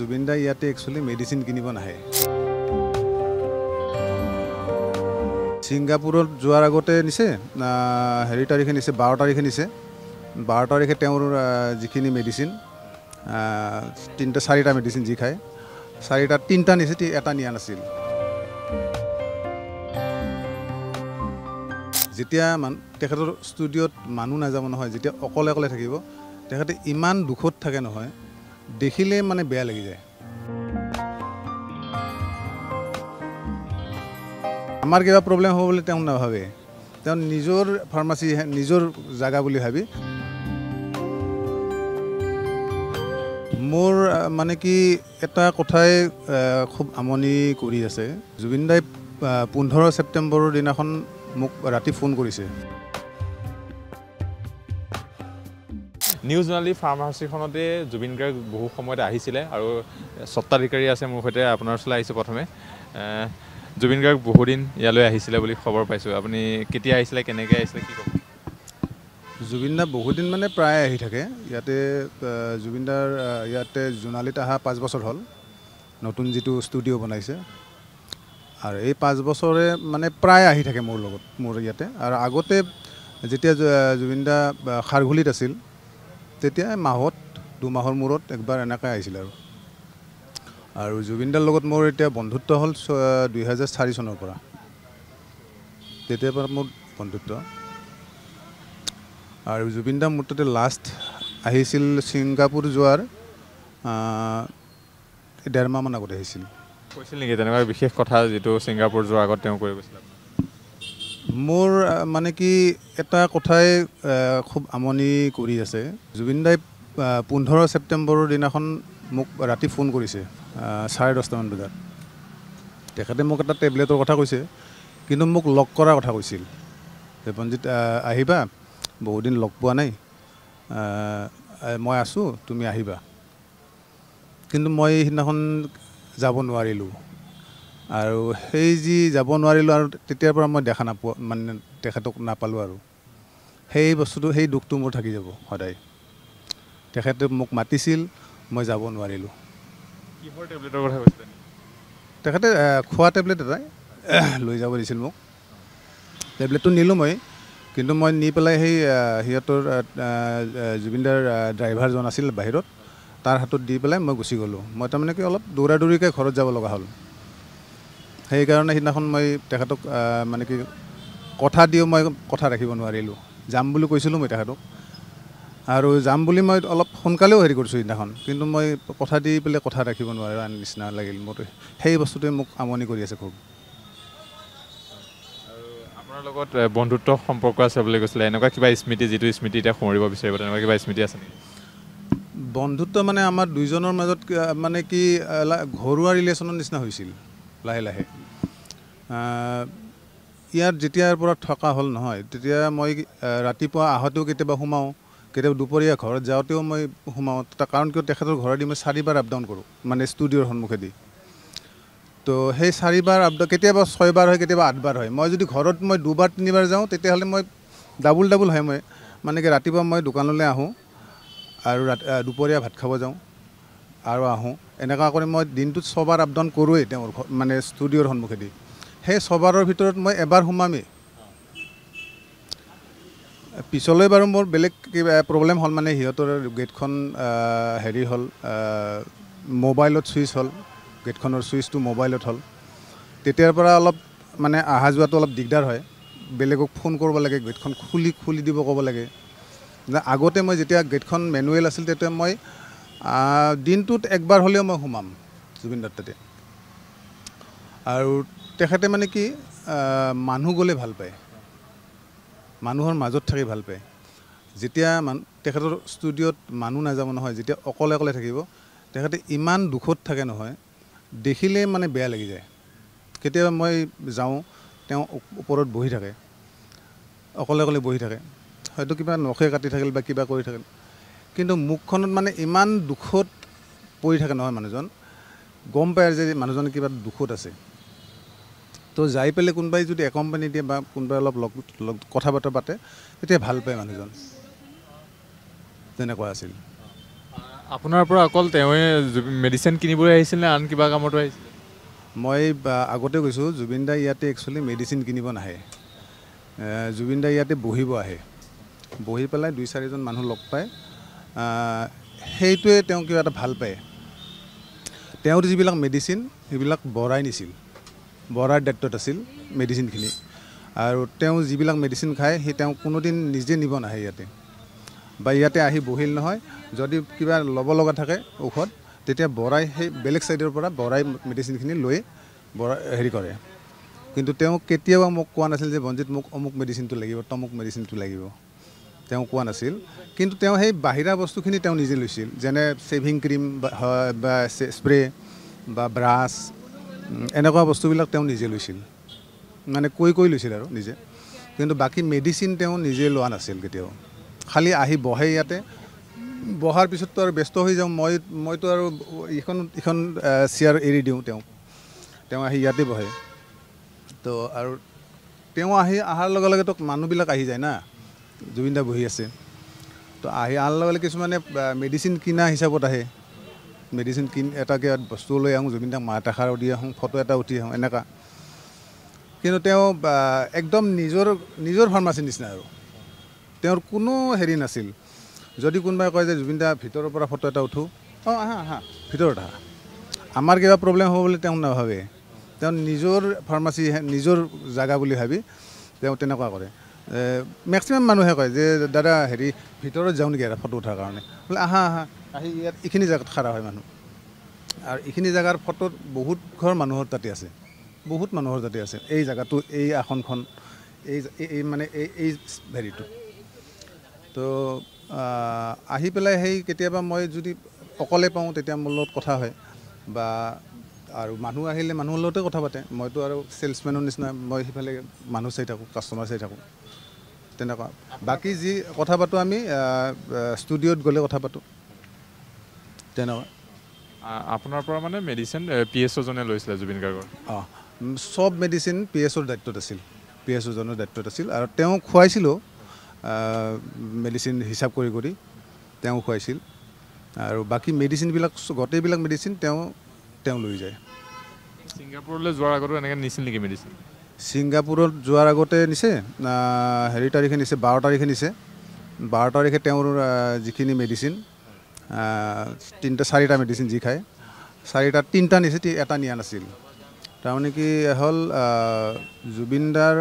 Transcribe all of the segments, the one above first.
জুবিন দা ইয়াতে actually medicine কিনিব নাহে। ছিংগাপুৰত যোৱাৰ আগতে নিছে হেৰি তাৰিখে নিছে 12 তাৰিখে নিছে। 12 তাৰিখে তেওঁৰ যিখিনি মেডিচিন 4টা মেডিচিন যি খায় 3টা নিছে, এটা নিয়া নাছিল। যেতিয়া তেখেতৰ ষ্টুডিঅ'ত মানুহ নাযাব নহয়, যেতিয়া অকলে অকলে থাকিব, তেখেতে ইমান দুখত থাকে নহয়, দেখিলে মানে বেয়া লাগি যায়। আমাৰ কিবা প্ৰব্লেম হ'ব বুলি তেওঁ নাভাবে, তেওঁ নিজৰ ফাৰ্মাচী নিজৰ জাগা বুলি ভাবি। মোৰ মানে কি এটা কথাই খুব আমনি কৰি আছে। জুবিন দাই 15 ছেপ্টেম্বৰৰ দিনাখন মোক ৰাতি ফোন কৰিছে। নিউ জোনালী ফাৰ্মাচীখনতে জুবিন গাৰ্গ বহু সময়ত আহিছিলে আৰু স্বত্বাধিকাৰী আছে মোৰ সৈতে। আপোনাৰ ওচৰলৈ আহিছোঁ প্ৰথমে। জুবিন গাৰ্গ বহুদিন ইয়ালৈ আহিছিলে বুলি খবৰ পাইছোঁ। আপুনি কেতিয়া আহিছিলে, কেনেকৈ আহিছিলে, কি ক'ব? জুবিন দা বহুদিন মানে প্ৰায় আহি থাকে ইয়াতে। জুবিন দাৰ ইয়াতে জোনালীত অহা 5 বছৰ হ'ল, নতুন যিটো ষ্টুডিঅ' বনাইছে। আৰু এই 5 বছৰে মানে প্ৰায় আহি থাকে মোৰ লগত, মোৰ ইয়াতে। আৰু আগতে যেতিয়া জুবিন দা খাৰঘুলিত আছিল, তেতিয়া মাহত 2 মাহৰ মূৰত একবাৰ এনেকৈ আহিছিল। আৰু জুবিন দাৰ লগত মোৰ এতিয়া বন্ধুত্ব হ'ল 2004 চনৰ পৰা, তেতিয়াৰ পৰা মোৰ বন্ধুত্ব। আৰু জুবিন দা মোৰ তাতে লাষ্ট আহিছিল ছিংগাপুৰ যোৱাৰ 1.5 মাহমান আগতে আহিছিল। কৈছিল নেকি তেনেকুৱা বিশেষ কথা যিটো ছিংগাপুৰ যোৱাৰ আগত তেওঁ কৈ গৈছিল? মোৰ মানে কি এটা কথাই খুব আমনি কৰি আছে। জুবিন দাই 15 ছেপ্টেম্বৰৰ দিনাখন মোক ৰাতি ফোন কৰিছে 10:30মান বজাত। তেখেতে মোক এটা টেবলেটৰ কথা কৈছে, কিন্তু মোক লগ কৰাৰ কথা কৈছিল। পঞ্জিত আহিবা, বহুদিন লগ পোৱা নাই, মই আছোঁ, তুমি আহিবা। কিন্তু মই সিদিনাখন যাব নোৱাৰিলোঁ। আৰু সেই যি যাব নোৱাৰিলোঁ, আৰু তেতিয়াৰ পৰা মই দেখা নাপোৱা, মানে তেখেতক নাপালোঁ। আৰু সেই বস্তুটো, সেই দুখটো মোৰ থাকি যাব সদায়। তেখেতে মোক মাতিছিল, মই যাব নোৱাৰিলোঁ। কিহৰ টেবলেটৰ কথা কৈছিলে? তেখেতে খোৱা টেবলেট এটাই লৈ যাব দিছিল মোক। টেবলেটটো নিলোঁ মই, কিন্তু মই নি পেলাই সেই সিহঁতৰ জুবিনদাৰ ড্ৰাইভাৰজন আছিল বাহিৰত, তাৰ হাতত দি পেলাই মই গুচি গ'লোঁ। মই তাৰমানে কি অলপ দৌৰা দৌৰিকৈ ঘৰত যাব লগা হ'ল। সেইকাৰণে সিদিনাখন মই তেখেতক মানে কি কথা দিও মই কথা ৰাখিব নোৱাৰিলোঁ। যাম বুলি কৈছিলোঁ মই তেখেতক, আৰু যাম বুলি মই অলপ সোনকালেও হেৰি কৰিছোঁ সিদিনাখন, কিন্তু মই কথা দি পেলাই কথা ৰাখিব নোৱাৰিলোঁ নিচিনা লাগিল মোৰ। সেই বস্তুটোৱে মোক আমনি কৰি আছে খুব। আৰু আপোনাৰ লগত বন্ধুত্ব সম্পৰ্ক আছে বুলি কৈছিলে, এনেকুৱা কিবা স্মৃতি যিটো স্মৃতি এতিয়া সোঁৱৰিব বিচাৰিব, তেনেকুৱা কিবা স্মৃতি আছে নেকি? বন্ধুত্ব মানে আমাৰ দুইজনৰ মাজত মানে কি ঘৰুৱা ৰিলেশ্যনৰ নিচিনা হৈছিল লাহে লাহে। ইয়াত যেতিয়াৰ পৰা থকা হ'ল নহয়, তেতিয়া মই ৰাতিপুৱা আহোঁতেও কেতিয়াবা সোমাওঁ, কেতিয়াবা দুপৰীয়া ঘৰত যাওঁতেও মই সোমাওঁ। কাৰণ কিয়, তেখেতৰ ঘৰেদি মই 4 বাৰ আপ ডাউন কৰোঁ, মানে ষ্টুডিঅ'ৰ সন্মুখেদি। তো সেই 4 বাৰ আপ ডাউন, কেতিয়াবা 6 বাৰ হয়, কেতিয়াবা 8 বাৰ হয়। মই যদি ঘৰত মই 2 বাৰ 3 বাৰ যাওঁ, তেতিয়াহ'লে মই ডাবুল হয়। মই মানে কি ৰাতিপুৱা মই দোকানলৈ আহোঁ, আৰু দুপৰীয়া ভাত খাব যাওঁ আৰু আহোঁ। এনেকুৱা কৰি মই দিনটোত 6 বাৰ আপ ডাউন কৰোঁৱেই তেওঁৰ মানে ষ্টুডিঅ'ৰ সন্মুখেদি। সেই 6 বাৰৰ ভিতৰত মই এবাৰ সোমামেই। পিছলৈ বাৰু মোৰ বেলেগ কিবা প্ৰব্লেম হ'ল, মানে সিহঁতৰ গেটখন হেৰি হ'ল, মোবাইলত চুইচ হ'ল, গেটখনৰ চুইচটো মোবাইলত হ'ল। তেতিয়াৰ পৰা অলপ মানে অহা যোৱাটো অলপ দিগদাৰ হয়। বেলেগক ফোন কৰিব লাগে, গেটখন খুলি দিব ক'ব লাগে। আগতে মই যেতিয়া গেটখন মেনুৱেল আছিল, তেতিয়া মই দিনটোত একবাৰ হ'লেও মই সোমাম জুবিন দাৰ তাতে। আৰু তেখেতে মানে কি মানুহ গ'লে ভাল পায়, মানুহৰ মাজত থাকি ভাল পায়। যেতিয়া তেখেতৰ ষ্টুডিঅ'ত মানুহ নাযাব নহয়, যেতিয়া অকলে অকলে থাকিব, তেখেতে ইমান দুখত থাকে নহয়, দেখিলে মানে বেয়া লাগি যায়। কেতিয়াবা মই যাওঁ, তেওঁ ওপৰত বহি থাকে, অকলে অকলে বহি থাকে, হয়তো কিবা নখে কাটি থাকিল বা কিবা কৰি থাকিল, কিন্তু মুখখনত মানে ইমান দুখত পৰি থাকে নহয়, মানুহজন গম পায় যে মানুহজন কিবা দুখত আছে। তো যাই পেলাই কোনোবাই যদি একম্পানী দিয়ে বা কোনোবাই অলপ কথা বতৰা পাতে, তেতিয়া ভাল পায় মানুহজন। তেনেকুৱা আছিল। আপোনাৰ পৰা অকল তেওঁৱে মেডিচিন কিনিবলৈ আহিছিল নে আন কিবা কামতো আহিছিল? মই আগতে কৈছোঁ জুবিন দা ইয়াতে একচুৱেলি মেডিচিন কিনিব নাহে। জুবিন দা ইয়াতে বহিব আহে, বহি পেলাই 2-4জন মানুহ লগ পায়, সেইটোৱে তেওঁ কিবা এটা ভাল পায়। তেওঁৰ যিবিলাক মেডিচিন সেইবিলাক বৰাই নিছিল, বৰাৰ দায়িত্বত আছিল মেডিচিনখিনি। আৰু তেওঁ যিবিলাক মেডিচিন খায় সেই তেওঁ কোনোদিন নিজে নিব নাহে ইয়াতে, বা ইয়াতে আহি বহিল নহয়, যদি কিবা ল'ব লগা থাকে ঔষধ তেতিয়া বৰাই সেই বেলেগ ছাইডৰ পৰা বৰাই মেডিচিনখিনি লৈ হেৰি কৰে। কিন্তু তেওঁ কেতিয়াবা মোক কোৱা নাছিল যে বঞ্জিত মোক অমুক মেডিচিনটো লাগিব, তমুক মেডিচিনটো লাগিব, তেওঁ কোৱা নাছিল। কিন্তু তেওঁ সেই বাহিৰা বস্তুখিনি তেওঁ নিজে লৈছিল, যেনে শ্বেভিং ক্ৰীম বা স্প্ৰে বা ব্ৰাছ, এনেকুৱা বস্তুবিলাক তেওঁ নিজে লৈছিল, মানে কৈ লৈছিল আৰু নিজে। কিন্তু বাকী মেডিচিন তেওঁ নিজে লোৱা নাছিল কেতিয়াও। খালি আহি বহে ইয়াতে, বহাৰ পিছততো আৰু ব্যস্ত হৈ যাওঁ, মইতো আৰু ইখন চেয়াৰ এৰি দিওঁ তেওঁ আহি ইয়াতে বহে। তো আৰু তেওঁ অহাৰ লগে লগেতো মানুহবিলাক আহি যায় না, জুবিন দা বহি আছে, তো অহাৰ লগে লগে কিছুমানে মেডিচিন কিনা হিচাপত আহে, মেডিচিন এটা কিবা বস্তু লৈ আহোঁ, জুবিন দাক মাত এষাৰ দি আহোঁ, ফটো এটা উঠি আহোঁ, এনেকুৱা। কিন্তু তেওঁ একদম নিজৰ ফাৰ্মাচীৰ নিচিনা আৰু, তেওঁৰ কোনো হেৰি নাছিল। যদি কোনোবাই কয় যে জুবিন দা ভিতৰৰ পৰা ফটো এটা উঠোঁ, আহা ভিতৰত আহা, আমাৰ কিবা প্ৰব্লেম হ'ব বুলি তেওঁ নাভাবে। তেওঁ নিজৰ ফাৰ্মাচী, নিজৰ জাগা বুলি ভাবি তেওঁ তেনেকুৱা কৰে। মেক্সিমাম মানুহে কয় যে দাদা হেৰি ভিতৰত যাওঁ নেকি এটা ফটো উঠাৰ কাৰণে, বোলে আহা আহি ইয়াত এইখিনি জেগাত খাৰা হয় মানুহ। আৰু এইখিনি জেগাৰ ফটোত বহুত ঘৰ মানুহৰ তাতে আছে, বহুত মানুহৰ তাতে আছে, এই জেগাটো, এই আসনখন, এই মানে এই হেৰিটো। তো আহি পেলাই সেই কেতিয়াবা মই যদি অকলে পাওঁ তেতিয়া মোৰ লগত কথা হয়, বা আৰু মানুহ আহিলে মানুহৰ লগতে কথা পাতে। মইতো আৰু চেলছমেনৰ নিচিনা, মই সিফালে মানুহ চাই থাকোঁ, কাষ্টমাৰ চাই থাকোঁ, তেনেকুৱা। বাকী যি কথা পাতোঁ আমি ষ্টুডিঅ'ত গ'লে কথা পাতোঁ, তেনেকুৱা। আপোনাৰ পৰা মানে মেডিচিন PSOজনে লৈছিলে জুবিন গাৰ্গৰ? চব মেডিচিন PSOৰ দায়িত্বত আছিল, PSOজনৰ দায়িত্বত আছিল। আৰু তেওঁ খুৱাইছিলোঁ মেডিচিন হিচাপ কৰি তেওঁ খুৱাইছিল। আৰু বাকী মেডিচিনবিলাক, গোটেইবিলাক মেডিচিন তেওঁ লৈ যায়। ছিংগাপুৰলৈ যোৱাৰ আগতো এনেকৈ নিছিল নেকি মেডিচিন? ছিংগাপুৰত যোৱাৰ আগতে নিছে, হেৰি তাৰিখে নিছে, 12 তাৰিখে নিছে। 12 তাৰিখে তেওঁৰ যিখিনি মেডিচিন, 4টা মেডিচিন যি খায়, 3টা নিছে, এটা নিয়া নাছিল। তাৰমানে কি হ'ল, জুবিন দাৰ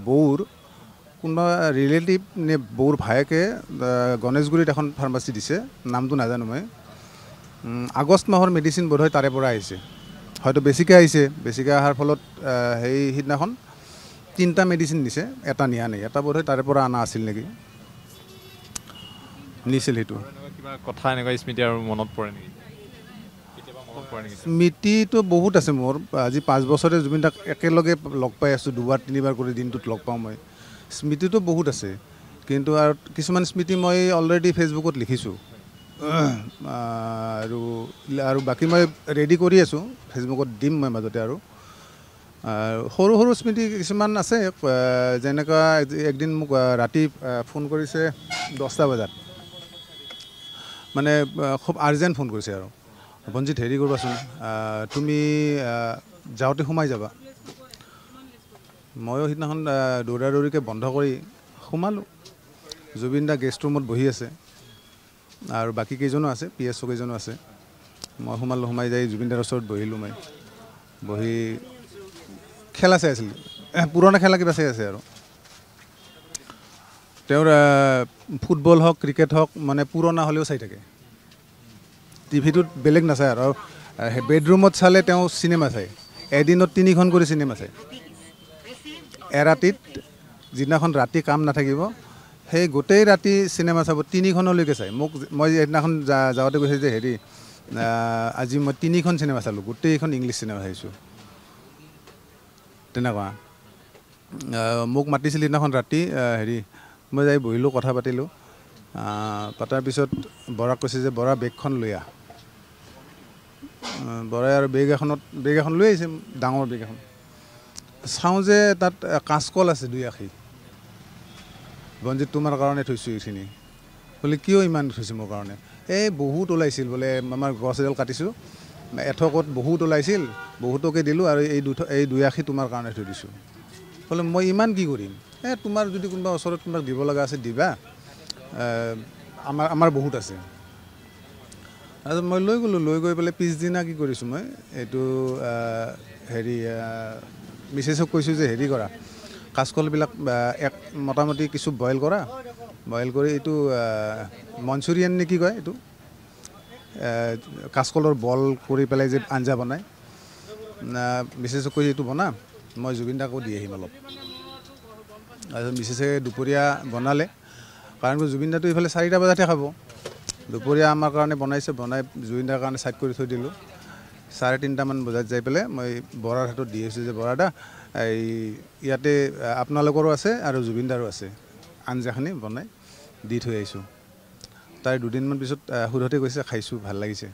বৌৰ কোনোবা ৰিলেটিভ নে বৌৰ ভায়েকে গণেশগুৰিত এখন ফাৰ্মাচী দিছে, নামটো নাজানো মই। আগষ্ট মাহৰ মেডিচিন বোধহয় তাৰে পৰা আহিছে, হয়তো বেছিকৈ আহিছে। বেছিকৈ অহাৰ ফলত সিদিনাখন 3টা মেডিচিন নিছে, এটা নিয়া নাই। এটা বোধহয় তাৰে পৰা অনা আছিল নেকি, নিছিল সেইটো। কিবা কথা এনেকুৱা স্মৃতি আৰু মনত পৰে নেকি? স্মৃতিটো বহুত আছে মোৰ। আজি 5 বছৰে জুবিন দাক একেলগে লগ পাই আছোঁ, 2-3বাৰ কৰি দিনটোত লগ পাওঁ মই। স্মৃতিটো বহুত আছে, কিন্তু আৰু কিছুমান স্মৃতি মই অলৰেডি ফেচবুকত লিখিছোঁ, আৰু বাকী মই ৰেডি কৰি আছোঁ, ফেচবুকত দিম মই মাজতে। আৰু সৰু সৰু স্মৃতি কিছুমান আছে, যেনেকুৱা একদিন মোক ৰাতি ফোন কৰিছে 10টা বজাত, মানে খুব আৰ্জেণ্ট ফোন কৰিছে আৰু, বঞ্জিত হেৰি কৰিবাচোন, তুমি যাওঁতে সোমাই যাবা। ময়ো সিদিনাখন দৌৰাদৌৰিকৈ বন্ধ কৰি সোমালোঁ। জুবিন দা গেষ্ট ৰুমত বহি আছে, আৰু বাকী কেইজনো আছে, PSO কেইজনো আছে। মই সোমালোঁ, সোমাই যাই জুবিন দাৰ ওচৰত বহিলোঁ। মই বহি খেলা চাই আছিলোঁ, পুৰণা খেলা কিবা চাই আছে আৰু। তেওঁৰ ফুটবল হওক, ক্ৰিকেট হওক, মানে পুৰণা হ'লেও চাই থাকে। টিভিটোত বেলেগ নাচায় আৰু বেডৰুমত চালে তেওঁ চিনেমা চায়, এদিনত 3খন কৰি চিনেমা চায়। এৰাতিত, যিদিনাখন ৰাতি কাম নাথাকিব, সেই গোটেই ৰাতি চিনেমা চাব, 3খনলৈকে চায়। মই সেইদিনাখন যাওঁতে কৈছে যে হেৰি, আজি মই 3খন চিনেমা চালোঁ, গোটেইখন ইংলিছ চিনেমা চাইছোঁ, তেনেকুৱা। মোক মাতিছিল সেইদিনাখন ৰাতি, হেৰি মই যাই বহিলোঁ, কথা পাতিলোঁ। পতাৰ পিছত বৰাক কৈছে যে বৰা বেগখন লৈ আহ। বৰাই আৰু বেগ এখন লৈ আহিছে, ডাঙৰ বেগ এখন। চাওঁ যে তাত কাঁচকল আছে 2 আষি। বঞ্জিত তোমাৰ কাৰণে থৈছোঁ এইখিনি। বোলে কিয় ইমান থৈছে মোৰ কাৰণে এই বহুত ওলাইছিল বোলে আমাৰ গছ এডাল কাটিছোঁ এঠকত বহুত ওলাইছিল বহুতকে দিলোঁ আৰু এই 2 আশী তোমাৰ কাৰণে থৈ দিছোঁ বোলে মই ইমান কি কৰিম তোমাৰ যদি কোনোবা ওচৰত তোমাক দিব লগা আছে দিবা আমাৰ বহুত আছে আৰু মই লৈ গ'লোঁ লৈ গৈ পেলাই পিছদিনা কি কৰিছোঁ মই এইটো হেৰি মিছেছক কৈছোঁ যে হেৰি কৰা কাচকলবিলাক মোটামুটি কিছু বইল কৰা বইল কৰি এইটো মনচুৰিয়ান নে কি কয় এইটো কাচকলৰ বল কৰি পেলাই যে আঞ্জা বনায় মিছেছক কৈ এইটো বনা মই জুবিন দাকো দি আহিম অলপ তাৰপিছত মিছেছে দুপৰীয়া বনালে কাৰণ জুবিন দাটো এইফালে 4টা বজাতহে খাব দুপৰীয়া আমাৰ কাৰণে বনাইছে বনাই জুবিন দাৰ কাৰণে ছাইড কৰি থৈ দিলোঁ 3:30 মান বজাত যাই পেলাই মই বৰাৰ হাতত দি আহিছোঁ যে বৰা দা এই ইয়াতে আপোনালোকৰো আছে আৰু জুবিন দাৰো আছে আঞ্জাখিনি বনাই দি থৈ আহিছোঁ তাই 2 দিনমান পিছত সুধতে কৈছে খাইছোঁ ভাল লাগিছে